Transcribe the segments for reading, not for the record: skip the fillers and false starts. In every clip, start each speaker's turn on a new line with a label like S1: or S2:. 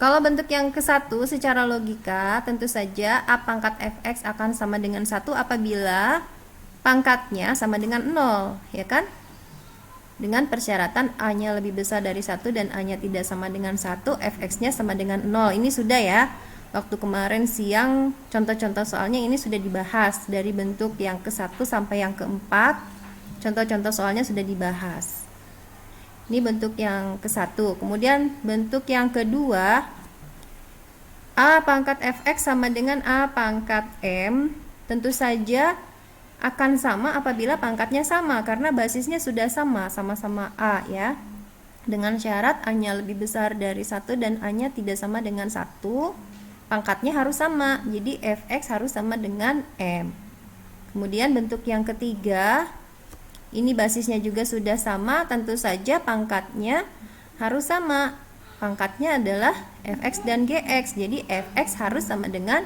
S1: Kalau bentuk yang ke-1 secara logika tentu saja A pangkat fx akan sama dengan 1 apabila pangkatnya sama dengan 0, ya kan? Dengan persyaratan A-nya lebih besar dari 1 dan A-nya tidak sama dengan 1, fx-nya sama dengan 0. Ini sudah ya. Waktu kemarin siang contoh-contoh soalnya ini sudah dibahas dari bentuk yang ke-1 sampai yang ke-4. Contoh-contoh soalnya sudah dibahas. Ini bentuk yang ke-1. Kemudian bentuk yang kedua, A pangkat fx sama dengan A pangkat m. Tentu saja akan sama apabila pangkatnya sama, karena basisnya sudah sama-sama A ya. Dengan syarat A-nya lebih besar dari 1 dan A-nya tidak sama dengan 1, pangkatnya harus sama. Jadi fx harus sama dengan m. Kemudian bentuk yang ketiga, ini basisnya juga sudah sama, tentu saja pangkatnya harus sama. Pangkatnya adalah fx dan gx, jadi fx harus sama dengan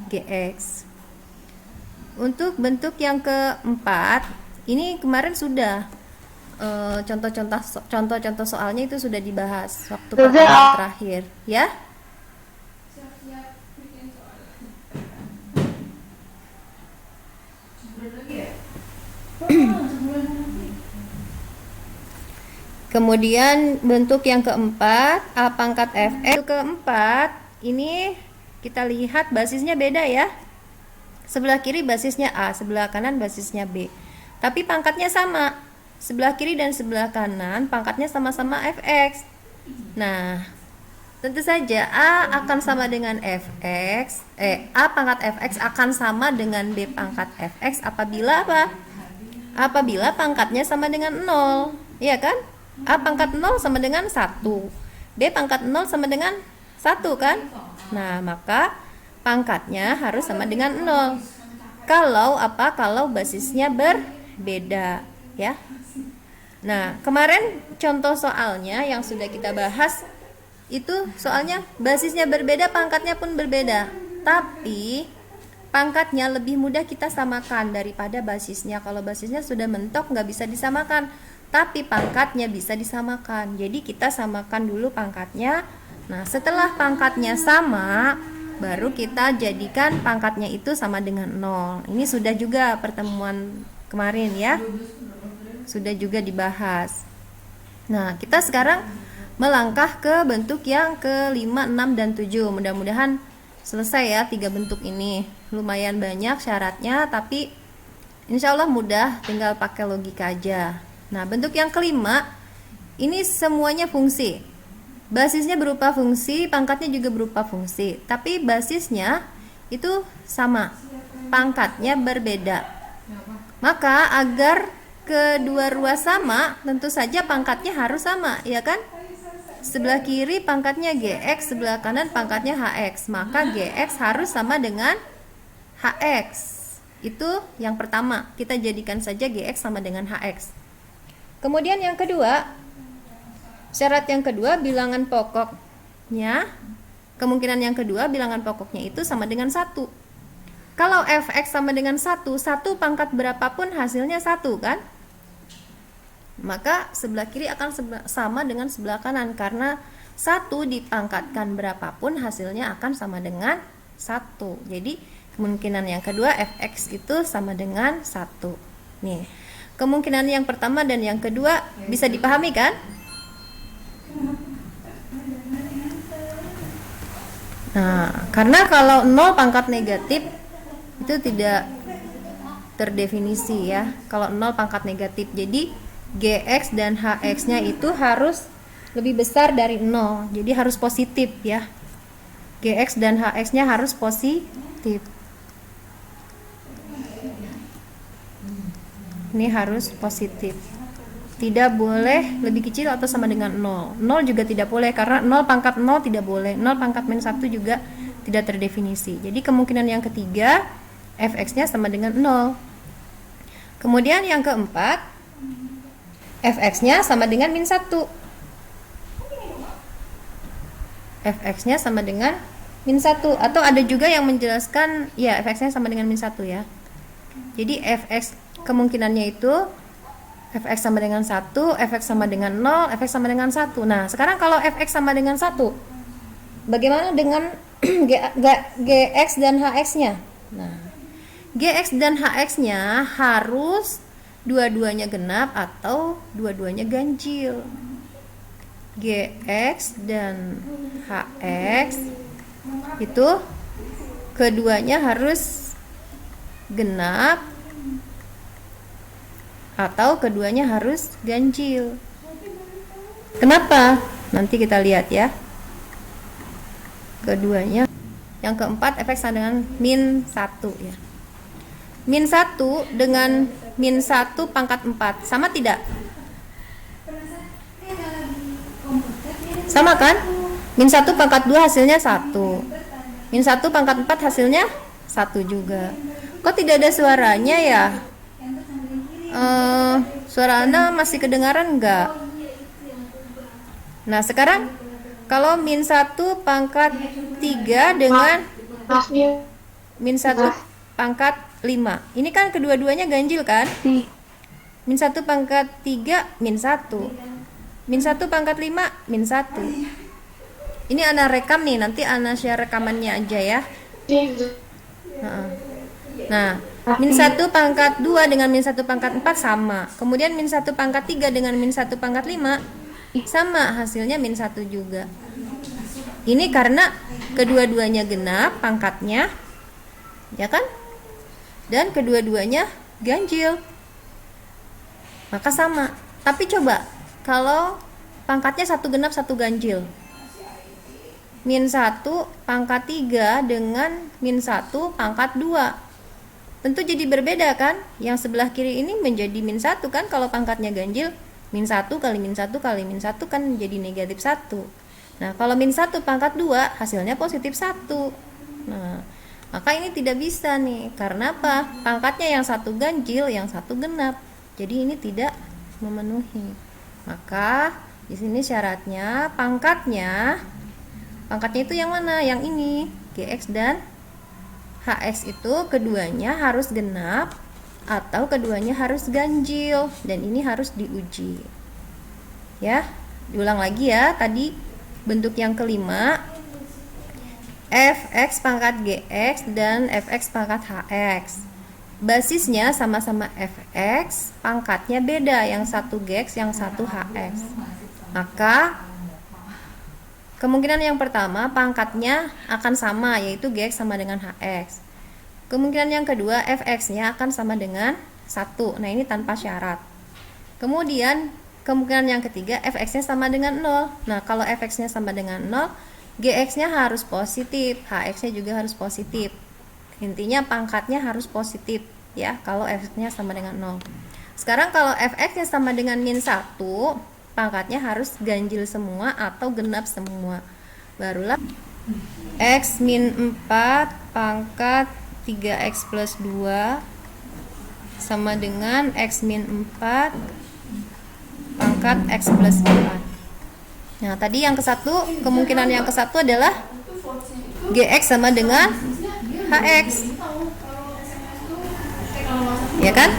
S1: gx. Untuk bentuk yang keempat, ini kemarin sudah contoh-contoh soalnya itu sudah dibahas waktu pertemuan terakhir, ya. Kemudian bentuk yang keempat, A pangkat fx. Keempat, ini kita lihat basisnya beda ya. Sebelah kiri basisnya A, sebelah kanan basisnya B. Tapi pangkatnya sama. Sebelah kiri dan sebelah kanan pangkatnya sama-sama fx. Nah, tentu saja A akan sama dengan fx, A pangkat fx akan sama dengan B pangkat fx apabila apa? Apabila pangkatnya sama dengan 0, iya kan? A pangkat 0 sama dengan 1, B pangkat 0 sama dengan 1 kan? Nah, maka pangkatnya harus sama dengan 0. Kalau apa? Kalau basisnya berbeda, ya. Nah, kemarin contoh soalnya yang sudah kita bahas itu soalnya basisnya berbeda, pangkatnya pun berbeda. Tapi pangkatnya lebih mudah kita samakan daripada basisnya. Kalau basisnya sudah mentok nggak bisa disamakan, tapi pangkatnya bisa disamakan. Jadi kita samakan dulu pangkatnya. Nah, setelah pangkatnya sama, baru kita jadikan pangkatnya itu sama dengan 0. Ini sudah juga pertemuan kemarin ya. Sudah juga dibahas. Nah, kita sekarang melangkah ke bentuk yang ke-5, 6, dan 7. Mudah-mudahan selesai ya 3 bentuk ini. Lumayan banyak syaratnya, tapi insya Allah mudah, tinggal pakai logika aja. Nah, bentuk yang kelima, ini semuanya fungsi. Basisnya berupa fungsi, pangkatnya juga berupa fungsi. Tapi basisnya itu sama, pangkatnya berbeda. Maka agar kedua ruas sama, tentu saja pangkatnya harus sama, ya kan? Sebelah kiri pangkatnya gx, sebelah kanan pangkatnya hx. Maka gx harus sama dengan hx. Itu yang pertama, kita jadikan saja gx sama dengan hx. Kemudian yang kedua, syarat yang kedua, bilangan pokoknya, kemungkinan yang kedua bilangan pokoknya itu sama dengan 1. Kalau fx sama dengan 1, 1 pangkat berapapun hasilnya 1 kan? Maka sebelah kiri akan sama dengan sebelah kanan, karena 1 dipangkatkan berapapun hasilnya akan sama dengan 1. Jadi kemungkinan yang kedua fx itu sama dengan 1. Nih, kemungkinan yang pertama dan yang kedua bisa dipahami kan? Nah, karena kalau 0 pangkat negatif itu tidak terdefinisi ya. Kalau 0 pangkat negatif, jadi gx dan hx-nya itu harus lebih besar dari 0. Jadi harus positif ya. Gx dan hx-nya harus positif. Ini harus positif. Tidak boleh lebih kecil atau sama dengan 0. 0 juga tidak boleh, karena 0 pangkat 0 tidak boleh. 0 pangkat min 1 juga tidak terdefinisi. Jadi kemungkinan yang ketiga, fx-nya sama dengan 0. Kemudian yang keempat, fx-nya sama dengan min 1. Fx-nya sama dengan min 1. Atau ada juga yang menjelaskan, ya fx-nya sama dengan min 1 ya. Jadi fx kemungkinannya itu fx sama dengan 1, fx sama dengan 0, fx sama dengan 1. Nah, sekarang kalau fx sama dengan 1, bagaimana dengan GX dan HX-nya? Nah, GX dan HX-nya harus dua-duanya genap atau dua-duanya ganjil. GX dan HX itu keduanya harus genap atau keduanya harus ganjil. Kenapa? Nanti kita lihat ya. Keduanya. Yang keempat, efek sama dengan min 1 ya. Min 1 dengan min 1 pangkat 4 sama tidak? Sama kan? Min 1 pangkat 2 hasilnya 1. Min 1 pangkat 4 hasilnya 1 juga. Kok tidak ada suaranya ya? Suara Anda masih kedengaran enggak? Nah, sekarang kalau min 1 pangkat 3 dengan min 1 pangkat 5. Ini kan kedua-duanya ganjil kan? Min 1 pangkat 3 min 1. Min 1 pangkat 5 min 1. Ini Ana rekam nih, nanti Ana share rekamannya aja ya. Nah, min 1 pangkat 2 dengan min 1 pangkat 4 sama. Kemudian min 1 pangkat 3 dengan min 1 pangkat 5 sama, hasilnya min 1 juga. Ini karena kedua-duanya genap pangkatnya, ya kan? Dan kedua-duanya ganjil, maka sama. Tapi coba kalau pangkatnya satu genap satu ganjil, min 1 pangkat 3 dengan min 1 pangkat 2, tentu jadi berbeda kan? Yang sebelah kiri ini menjadi min 1 kan kalau pangkatnya ganjil. Min 1 kali min 1 kali min 1 kan jadi negatif 1. Nah, kalau min 1 pangkat 2 hasilnya positif 1. Nah, maka ini tidak bisa nih. Karena apa? Pangkatnya yang satu ganjil, yang satu genap. Jadi ini tidak memenuhi. Maka di sini syaratnya pangkatnya itu yang mana? Yang ini, GX dan HX itu keduanya harus genap atau keduanya harus ganjil, dan ini harus diuji. Ya, diulang lagi ya. Tadi bentuk yang kelima, fx pangkat gx dan fx pangkat hx. Basisnya sama-sama fx, pangkatnya beda, yang satu gx, yang satu hx. Maka kemungkinan yang pertama pangkatnya akan sama, yaitu gx sama dengan hx. Kemungkinan yang kedua, fx-nya akan sama dengan 1. Nah, ini tanpa syarat. Kemudian, kemungkinan yang ketiga, fx-nya sama dengan 0. Nah, kalau fx-nya sama dengan 0, gx-nya harus positif, hx-nya juga harus positif. Intinya pangkatnya harus positif ya, kalau fx-nya sama dengan 0. Sekarang kalau fx-nya sama dengan min 1, pangkatnya harus ganjil semua atau genap semua. Barulah x min 4 pangkat 3x plus 2 sama dengan x min 4 pangkat x plus 4. Nah, tadi yang ke satu, kemungkinan yang ke satu adalah gx sama dengan hx, ya kan?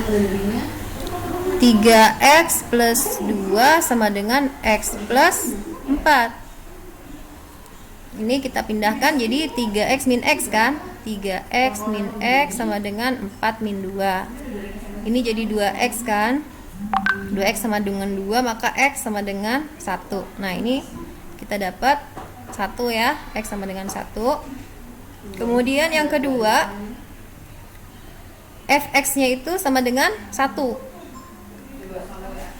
S1: 3x plus 2 sama dengan x plus 4. Ini kita pindahkan jadi 3x min x kan? 3x min x sama dengan 4 min 2. Ini jadi 2x kan? 2x sama dengan 2, maka x sama dengan 1. Nah, ini kita dapat 1 ya, x sama dengan 1. Kemudian yang kedua, fx-nya itu sama dengan 1.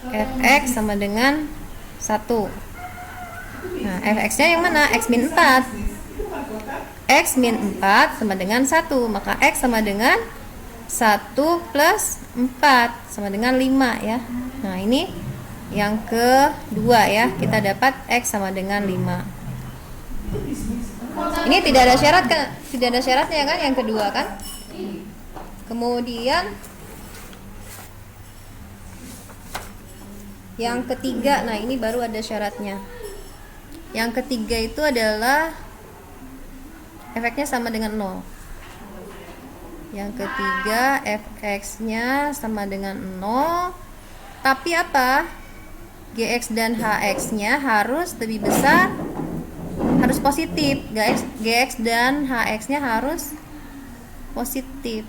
S1: Fx sama dengan 1. Nah, fx-nya yang mana? X min 4. X min 4 sama dengan 1, maka X sama dengan 1 plus 4 sama dengan 5 ya. Nah, ini yang kedua ya, kita dapat X sama dengan 5. Ini tidak ada syarat kan? Tidak ada syaratnya kan yang kedua kan? Kemudian yang ketiga, nah ini baru ada syaratnya. Yang ketiga itu adalah fx-nya sama dengan 0. Yang ketiga, fx-nya sama dengan 0. Tapi apa? Gx dan hx-nya harus lebih besar harus positif. Gx dan hx-nya harus positif.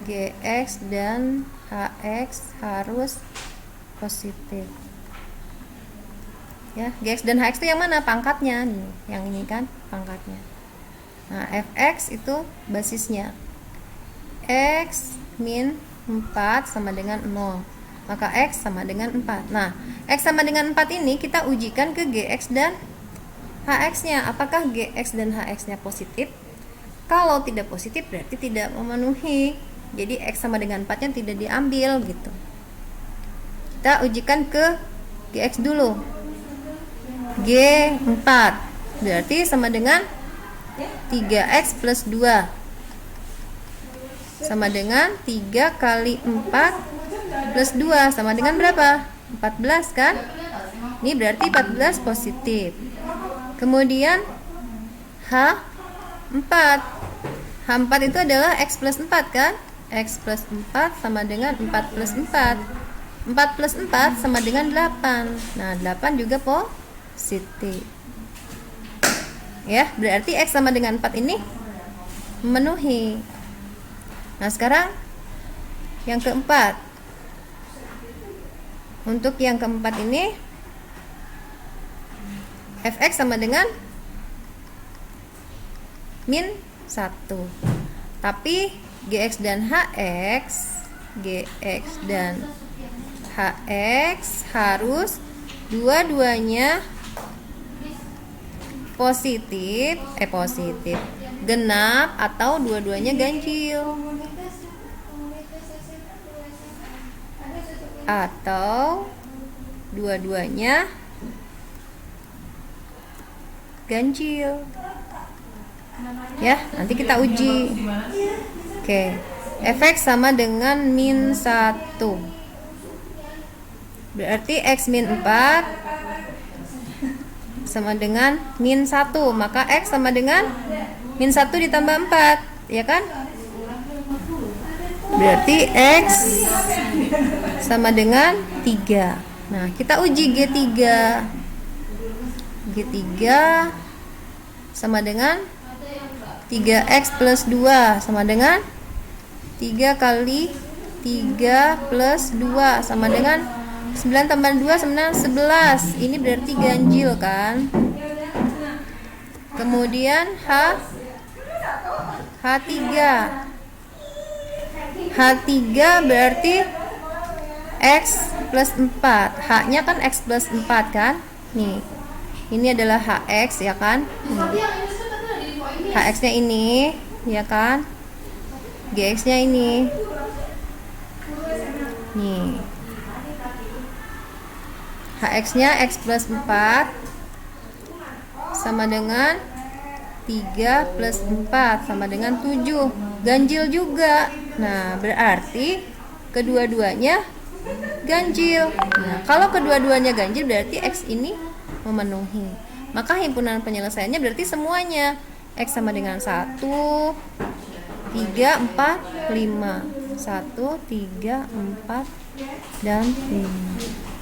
S1: Gx dan hx harus positif. Ya, Gx dan Hx itu yang mana? Pangkatnya nih, yang ini kan pangkatnya. Nah, Fx itu basisnya. X min 4 sama dengan 0. Maka X sama dengan 4. Nah, X sama dengan 4 ini kita ujikan ke Gx dan Hx-nya. Apakah Gx dan Hx-nya positif? Kalau tidak positif berarti tidak memenuhi. Jadi X sama dengan 4-nya tidak diambil gitu. Kita ujikan ke Gx dulu. G4 berarti sama dengan 3x plus 2 sama dengan 3 kali 4 plus 2 sama dengan berapa? 14 kan? Ini berarti 14 positif. Kemudian H4 H4 itu adalah x plus 4 kan? X plus 4 sama dengan 4 plus 4 4 plus 4 sama dengan 8. Nah, 8 juga positif. Ya, berarti X sama dengan 4 ini memenuhi. Nah, sekarang yang keempat. Untuk yang keempat ini Fx sama dengan min 1. Tapi Gx dan Hx harus dua-duanya positif, genap atau dua-duanya ganjil. Atau dua-duanya ganjil. Ya, nanti kita uji. Oke. Fx sama dengan min 1. Berarti X min 4 sama dengan min 1. Maka X sama dengan min 1 ditambah 4, ya kan? Berarti X sama dengan 3. Nah, kita uji G3 sama dengan 3x plus 2 sama dengan 3 kali 3 plus 2 sama dengan 9 tambah 2 sama 11. Ini berarti ganjil kan? Kemudian H3 berarti X plus 4. H-nya kan X plus 4 kan? Nih. Ini adalah HX ya kan? HX-nya ini ya kan? GX-nya ini. Nih. Hx-nya X plus 4 sama dengan 3 plus 4 sama dengan 7. Ganjil juga. Nah, berarti kedua-duanya ganjil. Nah, kalau kedua-duanya ganjil berarti X ini memenuhi. Maka himpunan penyelesaiannya berarti semuanya. X sama dengan 1, 3, 4, 5. 1, 3, 4, dan 5.